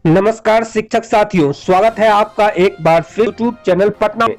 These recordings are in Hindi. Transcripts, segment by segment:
नमस्कार शिक्षक साथियों, स्वागत है आपका एक बार फिर यूट्यूब चैनल पटना में,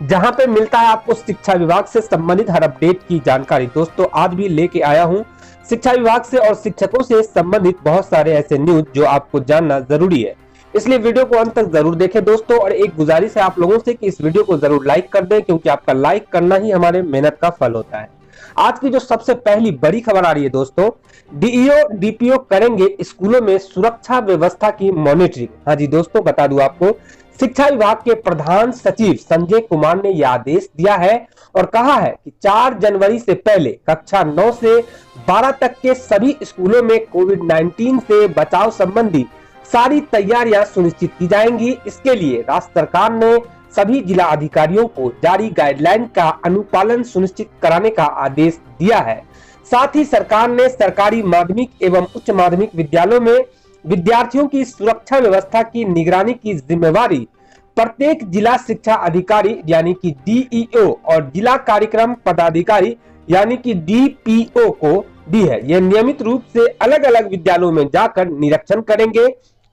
जहां पे मिलता है आपको शिक्षा विभाग से संबंधित हर अपडेट की जानकारी। दोस्तों आज भी लेके आया हूं शिक्षा विभाग से और शिक्षकों से संबंधित बहुत सारे ऐसे न्यूज जो आपको जानना जरूरी है, इसलिए वीडियो को अंत तक जरूर देखें दोस्तों। और एक गुजारिश है आप लोगों से कि इस वीडियो को जरूर लाइक कर दें, क्योंकि आपका लाइक करना ही हमारे मेहनत का फल होता है। आज की जो सबसे पहली बड़ी खबर आ रही है दोस्तों, डीईओ डीपीओ करेंगे स्कूलों में सुरक्षा व्यवस्था की मॉनिटरिंग। हाँ जी दोस्तों, बता दूं आपको, शिक्षा विभाग के प्रधान सचिव संजय कुमार ने यह आदेश दिया है और कहा है कि 4 जनवरी से पहले कक्षा 9 से 12 तक के सभी स्कूलों में कोविड-19 से बचाव संबंधी सारी तैयारियां सुनिश्चित की जाएंगी। इसके लिए राज्य सरकार ने सभी जिला अधिकारियों को जारी गाइडलाइन का अनुपालन सुनिश्चित कराने का आदेश दिया है। साथ ही सरकार ने सरकारी माध्यमिक एवं उच्च माध्यमिक विद्यालयों में विद्यार्थियों की सुरक्षा व्यवस्था की निगरानी की जिम्मेवारी प्रत्येक जिला शिक्षा अधिकारी यानी कि डीईओ और जिला कार्यक्रम पदाधिकारी यानी कि डीपीओ को दी है। यह नियमित रूप से अलग अलग विद्यालयों में जाकर निरीक्षण करेंगे।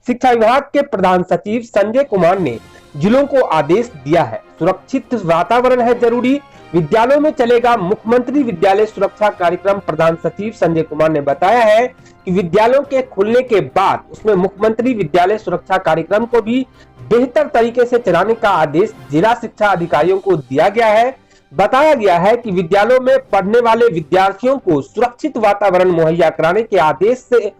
शिक्षा विभाग के प्रधान सचिव संजय कुमार ने जिलों को आदेश दिया है। सुरक्षित वातावरण है जरूरी, विद्यालयों में चलेगा मुख्यमंत्री विद्यालय सुरक्षा कार्यक्रम। प्रधान सचिव संजय कुमार ने बताया है कि विद्यालयों के खुलने के बाद उसमें मुख्यमंत्री विद्यालय सुरक्षा कार्यक्रम को भी बेहतर तरीके से चलाने का आदेश जिला शिक्षा अधिकारियों को दिया गया है। बताया गया है कि विद्यालयों में पढ़ने वाले विद्यार्थियों को सुरक्षित वातावरण मुहैया कराने के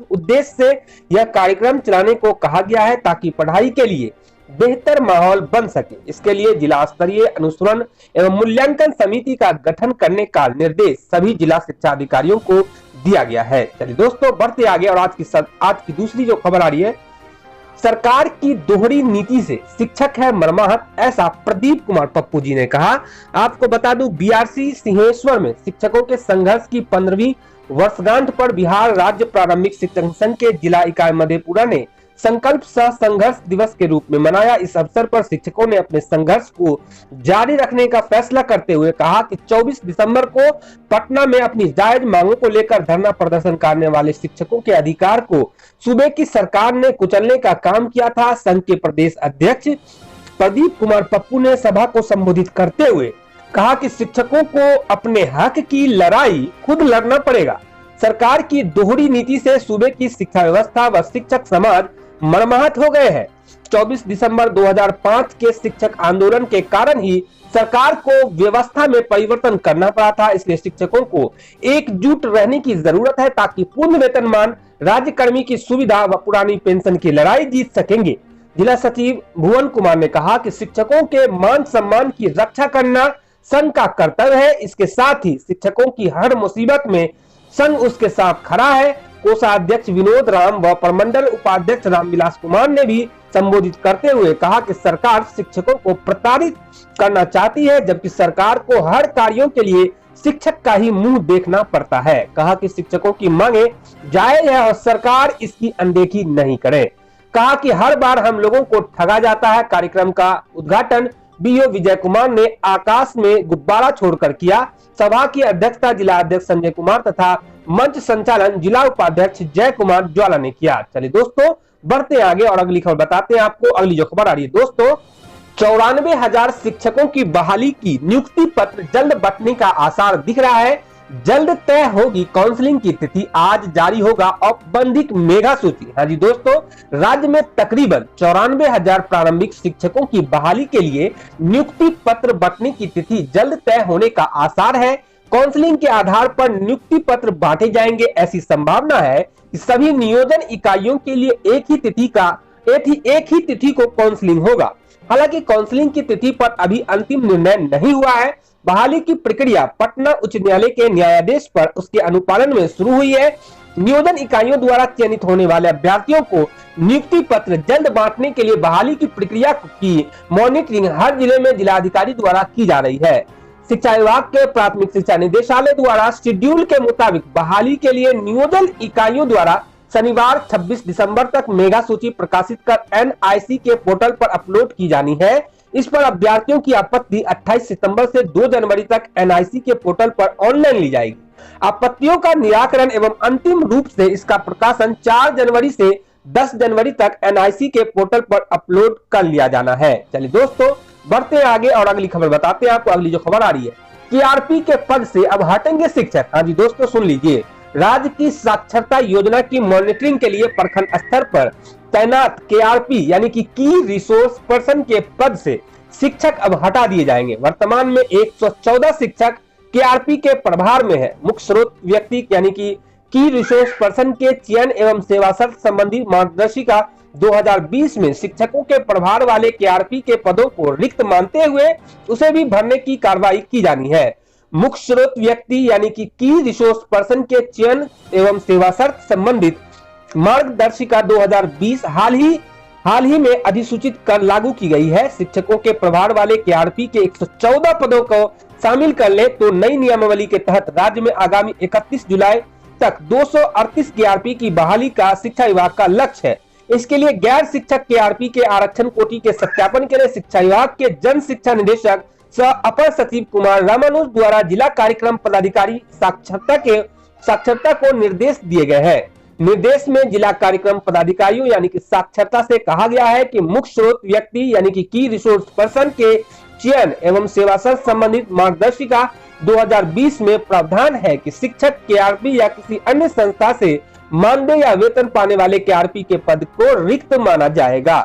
उद्देश्य से यह कार्यक्रम चलाने को कहा गया है, ताकि पढ़ाई के लिए बेहतर माहौल बन सके। इसके लिए जिला स्तरीय अनुसरण एवं मूल्यांकन समिति का गठन करने का निर्देश सभी जिला शिक्षा अधिकारियों को दिया गया है। चलिए दोस्तों बढ़ते आगे, और आज की दूसरी जो खबर आ रही है, सरकार की दोहरी नीति से शिक्षक है मर्माहत, ऐसा प्रदीप कुमार पप्पू जी ने कहा। आपको बता दूं, बीआरसी सिंहेश्वर में शिक्षकों के संघर्ष की 15वीं वर्षगांठ पर बिहार राज्य प्रारंभिक शिक्षक संघ के जिला इकाई मधेपुरा ने संकल्प सह संघर्ष दिवस के रूप में मनाया। इस अवसर पर शिक्षकों ने अपने संघर्ष को जारी रखने का फैसला करते हुए कहा कि 24 दिसंबर को पटना में अपनी जायज मांगों को लेकर धरना प्रदर्शन करने वाले शिक्षकों के अधिकार को सूबे की सरकार ने कुचलने का काम किया था। संघ के प्रदेश अध्यक्ष प्रदीप कुमार पप्पू ने सभा को संबोधित करते हुए कहा कि शिक्षकों को अपने हक की लड़ाई खुद लड़ना पड़ेगा। सरकार की दोहरी नीति से सूबे की शिक्षा व्यवस्था व शिक्षक समाज मर्माहत हो गए हैं। 24 दिसंबर 2005 के शिक्षक आंदोलन के कारण ही सरकार को व्यवस्था में परिवर्तन करना पड़ा था। इसलिए शिक्षकों को एकजुट रहने की जरूरत है, ताकि पूर्ण वेतनमान राज्यकर्मी की सुविधा व पुरानी पेंशन की लड़ाई जीत सकेंगे। जिला सचिव भुवन कुमार ने कहा कि शिक्षकों के मान सम्मान की रक्षा करना संघ का कर्तव्य है। इसके साथ ही शिक्षकों की हर मुसीबत में संघ उसके साथ खड़ा है। कोषाध्यक्ष विनोद राम व प्रमंडल उपाध्यक्ष रामविलास कुमार ने भी संबोधित करते हुए कहा कि सरकार शिक्षकों को प्रताड़ित करना चाहती है, जबकि सरकार को हर कार्यों के लिए शिक्षक का ही मुंह देखना पड़ता है। कहा कि शिक्षकों की मांगे जायज है और सरकार इसकी अनदेखी नहीं करे। कहा कि हर बार हम लोगों को ठगा जाता है। कार्यक्रम का उद्घाटन बीओ विजय कुमार ने आकाश में गुब्बारा छोड़कर किया। सभा की अध्यक्षता जिला अध्यक्ष संजय कुमार तथा मंच संचालन जिला उपाध्यक्ष जय कुमार ज्वाला ने किया। चलिए दोस्तों बढ़ते आगे और अगली खबर बताते हैं आपको। अगली जो खबर आ रही है दोस्तों, 94,000 शिक्षकों की बहाली की नियुक्ति पत्र जल्द बंटने का आसार दिख रहा है। जल्द तय होगी काउंसलिंग की तिथि, आज जारी होगा औपबंधिक मेगा सूची। हाँ जी दोस्तों, राज्य में तकरीबन 94,000 प्रारंभिक शिक्षकों की बहाली के लिए नियुक्ति पत्र बंटने की तिथि जल्द तय होने का आसार है। काउंसलिंग के आधार पर नियुक्ति पत्र बांटे जाएंगे। ऐसी संभावना है कि सभी नियोजन इकाइयों के लिए एक ही तिथि को काउंसलिंग होगा। हालांकि काउंसलिंग की तिथि पर अभी अंतिम निर्णय नहीं हुआ है। बहाली की प्रक्रिया पटना उच्च न्यायालय के न्यायाधीश पर उसके अनुपालन में शुरू हुई है। नियोजन इकाइयों द्वारा चयनित होने वाले अभ्यर्थियों को नियुक्ति पत्र जल्द बांटने के लिए बहाली की प्रक्रिया की मॉनिटरिंग हर जिले में जिलाधिकारी द्वारा की जा रही है। शिक्षा विभाग के प्राथमिक शिक्षा निदेशालय द्वारा शेड्यूल के मुताबिक बहाली के लिए नियोजन इकाइयों द्वारा शनिवार 26 दिसंबर तक मेगा सूची प्रकाशित कर एनआईसी के पोर्टल पर अपलोड की जानी है। इस पर अभ्यर्थियों की आपत्ति 28 सितंबर से 2 जनवरी तक एनआईसी के पोर्टल पर ऑनलाइन ली जाएगी। आपत्तियों का निराकरण एवं अंतिम रूप से इसका प्रकाशन 4 जनवरी से 10 जनवरी तक एनआईसी के पोर्टल पर अपलोड कर लिया जाना है। चलिए दोस्तों बढ़ते हैं आगे और अगली खबर बताते हैं आपको। अगली जो खबर आ रही है, केआरपी के पद से अब हटेंगे शिक्षक। हाँ जी दोस्तों सुन लीजिए, राज्य की साक्षरता योजना की मॉनिटरिंग के लिए प्रखंड स्तर पर तैनात केआरपी यानी कि की रिसोर्स पर्सन के पद से शिक्षक अब हटा दिए जाएंगे। वर्तमान में 114 शिक्षक केआरपी के प्रभार में है। मुख्य स्रोत व्यक्ति यानी कि की रिसोर्स पर्सन के चयन एवं सेवा शर्त संबंधी मार्गदर्शिका 2020 में शिक्षकों के प्रभार वाले केआरपी के पदों को रिक्त मानते हुए उसे भी भरने की कार्रवाई की जानी है। मुख्य स्रोत व्यक्ति यानी कि की रिसोर्स पर्सन के चयन एवं सेवा शर्त संबंधित मार्गदर्शिका 2020 हाल ही में अधिसूचित कर लागू की गई है। शिक्षकों के प्रभार वाले केआरपी के 114 पदों को शामिल कर ले तो नई नियमावली के तहत राज्य में आगामी 31 जुलाई तक 238 केआरपी की बहाली का शिक्षा विभाग का लक्ष्य है। इसके लिए गैर शिक्षक केआरपी के आरक्षण कोटि के सत्यापन के लिए शिक्षा विभाग के जन शिक्षा निदेशक सह अपर सचिव कुमार रामानुज द्वारा जिला कार्यक्रम पदाधिकारी साक्षरता को निर्देश दिए गए हैं। निर्देश में जिला कार्यक्रम पदाधिकारियों यानी कि साक्षरता से कहा गया है कि मुख्य स्रोत व्यक्ति यानी कि की रिसोर्स पर्सन के चयन एवं सेवा शर्त संबंधित मार्गदर्शिका 2020 में प्रावधान है कि शिक्षक केआरपी या किसी अन्य संस्था से मानदेय या वेतन पाने वाले केआरपी के पद को रिक्त माना जाएगा।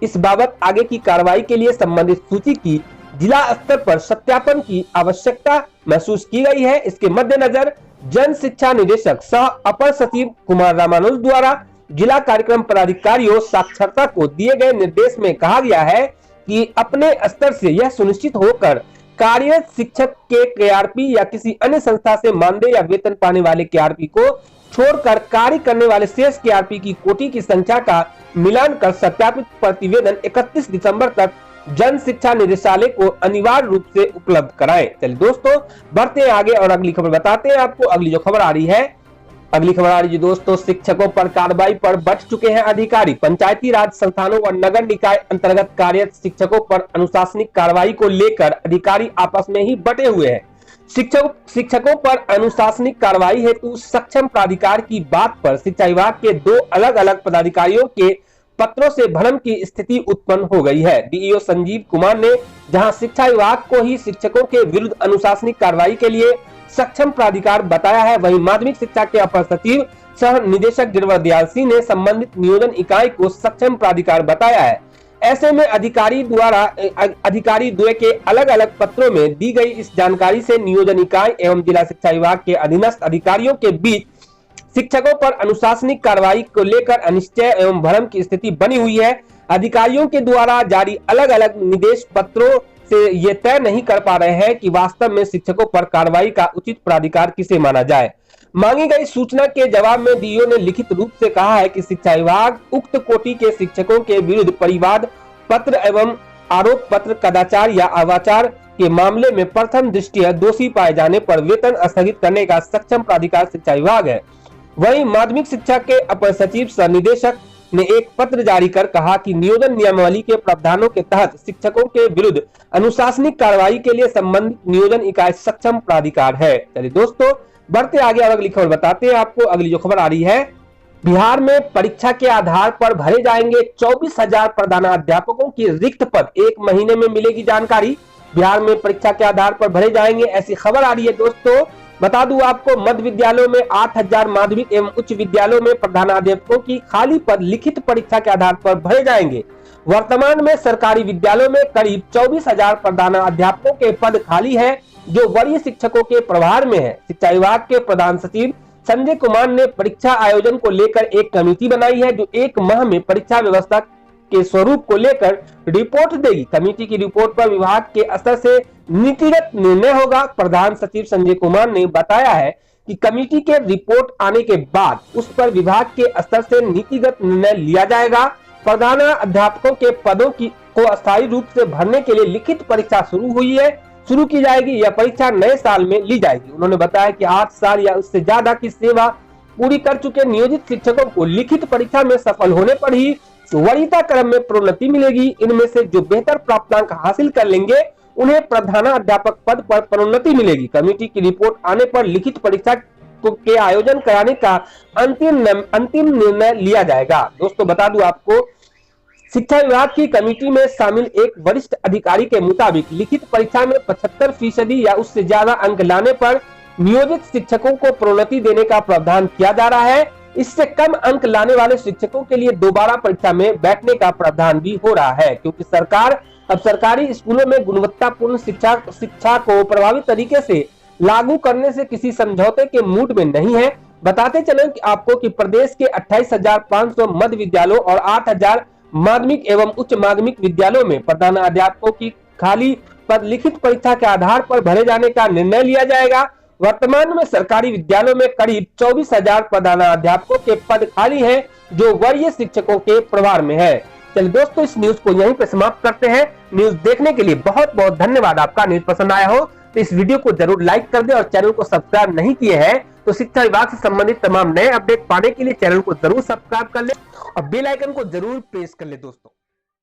इस बाबत आगे की कार्रवाई के लिए संबंधित सूची की जिला स्तर पर सत्यापन की आवश्यकता महसूस की गई है। इसके मद्देनजर जन शिक्षा निदेशक सह अपर सचिव कुमार रामानुज द्वारा जिला कार्यक्रम पदाधिकारियों साक्षरता को दिए गए निर्देश में कहा गया है कि अपने स्तर से यह सुनिश्चित होकर कार्यरत शिक्षक के केआरपी या किसी अन्य संस्था से मानदेय या वेतन पाने वाले केआरपी को छोड़कर कार्य करने वाले शेष केआरपी की कोटि की संख्या का मिलान कर सत्यापित प्रतिवेदन 31 दिसंबर तक जन शिक्षा निदेशालय को अनिवार्य रूप से उपलब्ध कराएं। चलिए दोस्तों बढ़ते हैं आगे और अगली खबर बताते हैं आपको। अगली जो खबर आ रही है दोस्तों, शिक्षकों पर कार्रवाई पर बढ़ चुके हैं अधिकारी। पंचायती राज संस्थानों और नगर निकाय अंतर्गत कार्यरत शिक्षकों पर अनुशासनिक कार्रवाई को लेकर अधिकारी आपस में ही बटे हुए हैं। शिक्षकों पर अनुशासनिक कार्रवाई हेतु सक्षम प्राधिकार की बात पर शिक्षा विभाग के 2 अलग अलग पदाधिकारियों के पत्रों से भ्रम की स्थिति उत्पन्न हो गई है। डीईओ संजीव कुमार ने जहां शिक्षा विभाग को ही शिक्षकों के विरुद्ध अनुशासनिक कार्रवाई के लिए सक्षम प्राधिकार बताया है, वहीं माध्यमिक शिक्षा के अपर सचिव सह निदेशक गिरवर दयाल सिंह ने संबंधित नियोजन इकाई को सक्षम प्राधिकार बताया है। ऐसे में अधिकारी द्वय के अलग अलग पत्रों में दी गई इस जानकारी से नियोजन इकाई एवं जिला शिक्षा विभाग के अधीनस्थ अधिकारियों के बीच शिक्षकों पर अनुशासनिक कार्रवाई को लेकर अनिश्चय एवं भ्रम की स्थिति बनी हुई है। अधिकारियों के द्वारा जारी अलग अलग निर्देश पत्रों से ये तय नहीं कर पा रहे हैं कि वास्तव में शिक्षकों पर कार्रवाई का उचित प्राधिकार किसे माना जाए। मांगी गई सूचना के जवाब में डीईओ ने लिखित रूप से कहा है कि शिक्षा विभाग उक्त कोटि के शिक्षकों के विरुद्ध परिवाद पत्र एवं आरोप पत्र कदाचार या अवाचार के मामले में प्रथम दृष्टया दोषी पाए जाने पर वेतन स्थगित करने का सक्षम प्राधिकार शिक्षा विभाग है। वहीं माध्यमिक शिक्षा के अपर सचिव सह निदेशक ने एक पत्र जारी कर कहा कि नियोजन नियमावली के प्रावधानों के तहत शिक्षकों के विरुद्ध अनुशासनिक कार्रवाई के लिए संबंधित नियोजन इकाई सक्षम प्राधिकार है। चलिए दोस्तों बढ़ते आगे और अगली खबर बताते हैं आपको। अगली जो खबर आ रही है, बिहार में परीक्षा के आधार पर भरे जाएंगे 24,000 प्रधानाध्यापकों की रिक्त पद, 1 महीने में मिलेगी जानकारी। बिहार में परीक्षा के आधार पर भरे जाएंगे ऐसी खबर आ रही है दोस्तों। बता दूं आपको, मध्य विद्यालयों में 8,000, माध्यमिक एवं उच्च विद्यालयों में प्रधानाध्यापकों की खाली पद लिखित परीक्षा के आधार पर भरे जाएंगे। वर्तमान में सरकारी विद्यालयों में करीब 24,000 प्रधानाध्यापकों के पद खाली है जो वरीय शिक्षकों के प्रभार में है। शिक्षा विभाग के प्रधान सचिव संजय कुमार ने परीक्षा आयोजन को लेकर एक कमेटी बनाई है जो 1 माह में परीक्षा व्यवस्था के स्वरूप को लेकर रिपोर्ट देगी। कमेटी की रिपोर्ट पर विभाग के स्तर से नीतिगत निर्णय होगा। प्रधान सचिव संजय कुमार ने बताया है कि कमेटी के रिपोर्ट आने के बाद उस पर विभाग के स्तर से नीतिगत निर्णय लिया जाएगा। प्रधानाध्यापकों के पदों को अस्थायी रूप से भरने के लिए लिखित परीक्षा शुरू की जाएगी। यह परीक्षा नए साल में ली जाएगी। उन्होंने बताया कि 8 साल या उससे ज्यादा की सेवा पूरी कर चुके नियोजित शिक्षकों को लिखित परीक्षा में सफल होने पर ही वरीयता क्रम में प्रोन्नति मिलेगी। इनमें से जो बेहतर प्राप्तांक हासिल कर लेंगे उन्हें प्रधानाध्यापक पद पर प्रोन्नति मिलेगी। कमेटी की रिपोर्ट आने पर लिखित परीक्षा के आयोजन कराने का अंतिम निर्णय लिया जाएगा। दोस्तों बता दूं आपको, शिक्षा विभाग की कमेटी में शामिल एक वरिष्ठ अधिकारी के मुताबिक लिखित परीक्षा में 75% या उससे ज्यादा अंक लाने पर नियोजित शिक्षकों को प्रोन्नति देने का प्रावधान किया जा रहा है। इससे कम अंक लाने वाले शिक्षकों के लिए दोबारा परीक्षा में बैठने का प्रावधान भी हो रहा है, क्योंकि सरकार अब सरकारी स्कूलों में गुणवत्तापूर्ण शिक्षा को प्रभावी तरीके से लागू करने से किसी समझौते के मूड में नहीं है। बताते चलें कि आपको कि प्रदेश के 28,500 मध्य विद्यालयों और 8,000 माध्यमिक एवं उच्च माध्यमिक विद्यालयों में प्रधानाध्यापकों की खाली पद लिखित परीक्षा के आधार पर भरे जाने का निर्णय लिया जाएगा। वर्तमान में सरकारी विद्यालयों में करीब 24,000 प्रधानाध्यापकों के पद खाली हैं, जो वरीय शिक्षकों के प्रभार में है। चलिए दोस्तों, इस न्यूज को यहीं पे समाप्त करते हैं। न्यूज देखने के लिए बहुत बहुत धन्यवाद। आपका न्यूज पसंद आया हो तो इस वीडियो को जरूर लाइक कर दे और चैनल को सब्सक्राइब नहीं किए हैं तो शिक्षा विभाग से संबंधित तमाम नए अपडेट पाने के लिए चैनल को जरूर सब्सक्राइब कर ले और बेल आइकन को जरूर प्रेस कर ले दोस्तों।